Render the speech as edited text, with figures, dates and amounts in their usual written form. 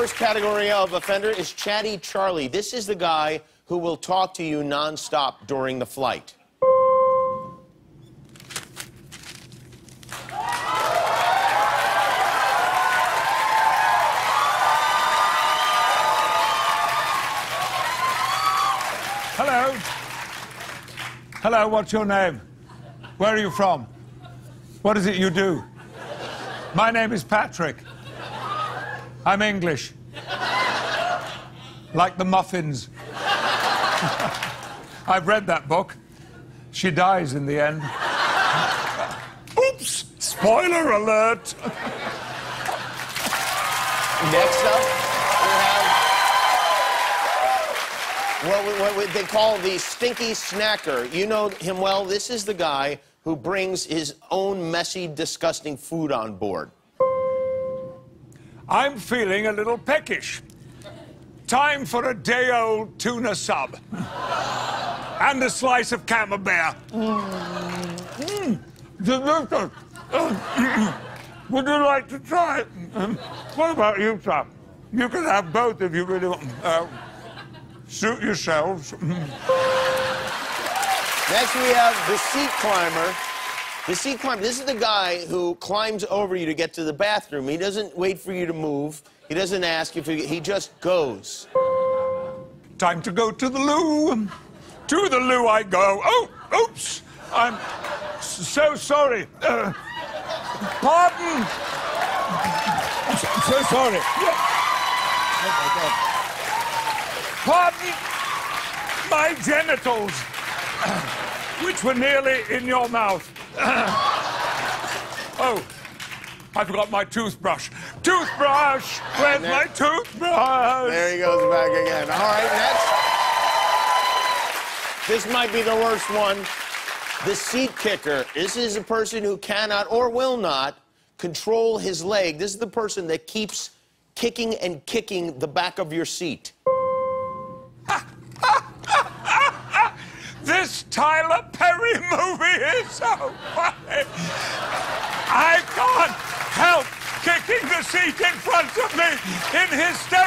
first category of offender is Chatty Charlie. This is the guy who will talk to you nonstop during the flight. Hello. Hello, what's your name? Where are you from? What is it you do? My name is Patrick. I'm English. Like the muffins. I've read that book. She dies in the end. Oops! Spoiler alert! Next up, we have what they call the stinky snacker. You know him well. This is the guy who brings his own messy, disgusting food on board. I'm feeling a little peckish. Time for a day-old tuna sub. And a slice of camembert. Delicious. Would you like to try it? What about you, sir? You can have both if you really want. Suit yourselves. Next, we have the seat climber. The seat climber, this is the guy who climbs over you to get to the bathroom. He doesn't wait for you to move. He doesn't ask if he just goes. Time to go to the loo. To the loo I go. Oh, oops. I'm so sorry. Pardon. I'm so sorry. Pardon my genitals, which were nearly in your mouth. Oh, I forgot my toothbrush. Toothbrush! Where's my toothbrush? There he goes back again. All right, next. This might be the worst one. The seat kicker. This is a person who cannot or will not control his leg. This is the person that keeps kicking and kicking the back of your seat. This Tyler Perry movie is so funny. I can't help kicking the seat in front of me in hysterics.